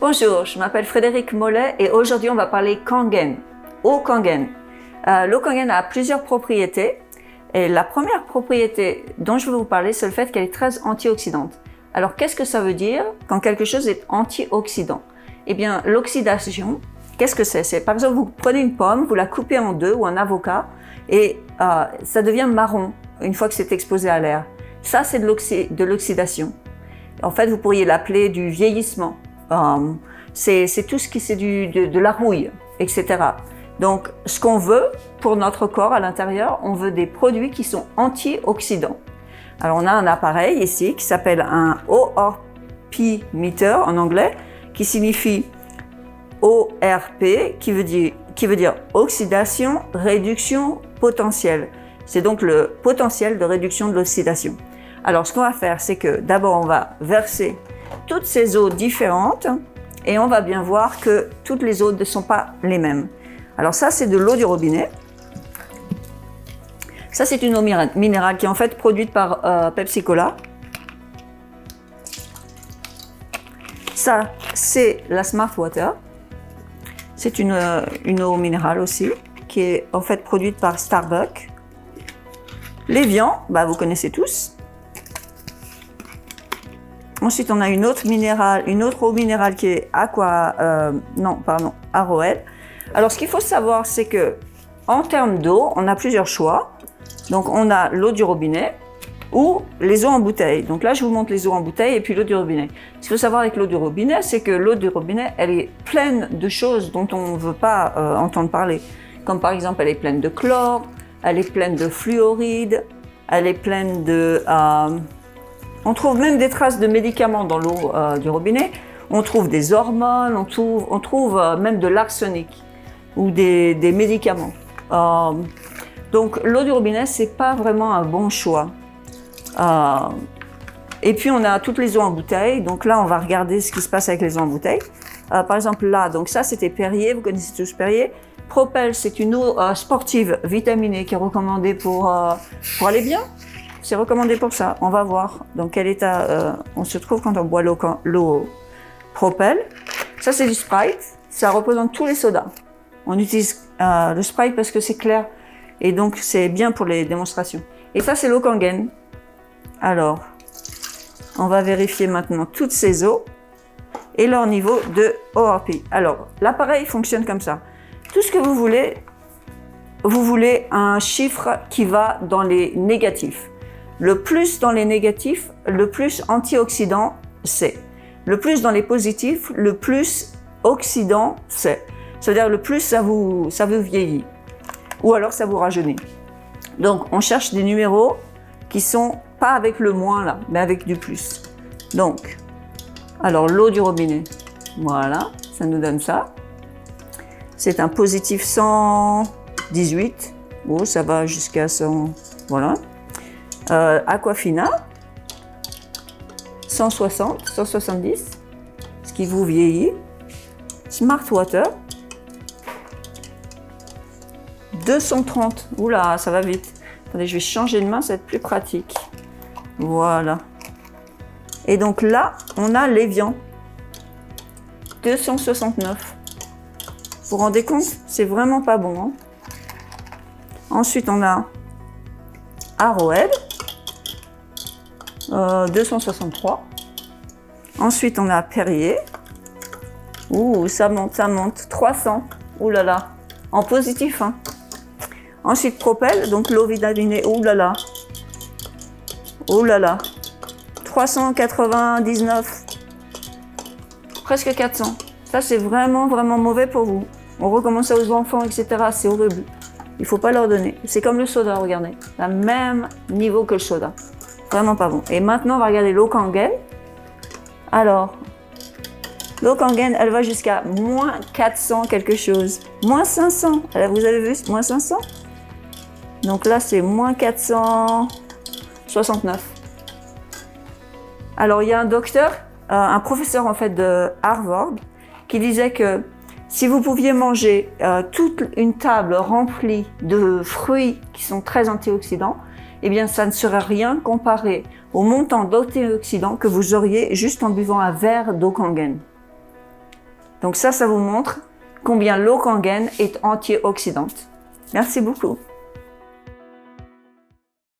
Bonjour, je m'appelle Frédéric Mollet et aujourd'hui on va parler Kangen, eau Kangen. L'eau Kangen a plusieurs propriétés et la première propriété dont je vais vous parler, c'est le fait qu'elle est très antioxydante. Alors qu'est-ce que ça veut dire quand quelque chose est antioxydant? Eh bien l'oxydation, qu'est-ce que c'est? C'est par exemple vous prenez une pomme, vous la coupez en deux ou un avocat et ça devient marron une fois que c'est exposé à l'air. Ça c'est de l'oxydation. En fait vous pourriez l'appeler du vieillissement. C'est tout ce qui c'est de la rouille, etc. Donc, ce qu'on veut pour notre corps à l'intérieur, on veut des produits qui sont antioxydants. Alors, on a un appareil ici qui s'appelle un ORP meter en anglais, qui signifie ORP, qui veut dire oxydation, réduction, potentiel. C'est donc le potentiel de réduction de l'oxydation. Alors, ce qu'on va faire, c'est que d'abord, on va verser toutes ces eaux différentes et on va bien voir que toutes les eaux ne sont pas les mêmes. Alors ça, c'est de l'eau du robinet. Ça, c'est une eau minérale qui est en fait produite par Pepsi Cola. Ça, c'est la Smart Water. C'est une eau minérale aussi qui est en fait produite par Starbucks. L'évian, vous connaissez tous. Ensuite, on a une autre eau minérale qui est Arrowhead. Alors, ce qu'il faut savoir, c'est que en termes d'eau, on a plusieurs choix. Donc, on a l'eau du robinet ou les eaux en bouteille. Donc là, je vous montre les eaux en bouteille et puis l'eau du robinet. Ce qu'il faut savoir avec l'eau du robinet, c'est que l'eau du robinet, elle est pleine de choses dont on ne veut pas entendre parler. Comme par exemple, elle est pleine de chlore, elle est pleine de fluoride, elle est pleine de... On trouve même des traces de médicaments dans l'eau du robinet. On trouve des hormones, on trouve même de l'arsenic ou des médicaments. Donc l'eau du robinet, c'est pas vraiment un bon choix. Et puis on a toutes les eaux en bouteille. Donc là, on va regarder ce qui se passe avec les eaux en bouteille. Par exemple là, donc ça c'était Perrier, vous connaissez tous Perrier. Propel, c'est une eau sportive vitaminée qui est recommandée pour aller bien. C'est recommandé pour ça. On va voir dans quel état on se trouve quand on boit l'eau Propel. Ça, c'est du Sprite. Ça représente tous les sodas. On utilise le Sprite parce que c'est clair et donc c'est bien pour les démonstrations. Et ça, c'est l'eau Kangen. Alors, on va vérifier maintenant toutes ces eaux et leur niveau de ORP. Alors, l'appareil fonctionne comme ça. Tout ce que vous voulez un chiffre qui va dans les négatifs. Le plus dans les négatifs, le plus antioxydant c'est. Le plus dans les positifs, le plus oxydant c'est. C'est-à-dire le plus ça vous vieillit. Ou alors ça vous rajeunit. Donc on cherche des numéros qui sont pas avec le moins là, mais avec du plus. Donc, alors l'eau du robinet, voilà, ça nous donne ça. C'est un positif 118. Bon, ça va jusqu'à 100, voilà. Aquafina, 160, 170, ce qui vous vieillit. Smart Water, 230, oula, ça va vite. Attendez, je vais changer de main, ça va être plus pratique. Voilà. Et donc là, on a l'Evian, 269. Vous vous rendez compte? C'est vraiment pas bon. Hein. Ensuite, on a Arrowhead, 263. Ensuite, on a Perrier. Ouh, ça monte. 300. Ouh là là. En positif, hein. Ensuite, Propel, donc l'eau vitaminée. Ouh là là. Ouh là là. 399. Presque 400. Ça, c'est vraiment mauvais pour vous. On recommence ça aux enfants, etc. C'est horrible. Il ne faut pas leur donner. C'est comme le soda, regardez. Le même niveau que le soda. Vraiment pas bon. Et maintenant, on va regarder l'eau Kangen. Alors, l'eau Kangen, elle va jusqu'à moins 400 quelque chose. Moins 500. Alors, vous avez vu, moins 500? Donc là, c'est moins 469. Alors, il y a un docteur, un professeur en fait de Harvard, qui disait que si vous pouviez manger toute une table remplie de fruits qui sont très antioxydants, eh bien, ça ne serait rien comparé au montant d'antioxydants que vous auriez juste en buvant un verre d'eau Kangen. Donc ça vous montre combien l'eau Kangen est antioxydante. Merci beaucoup.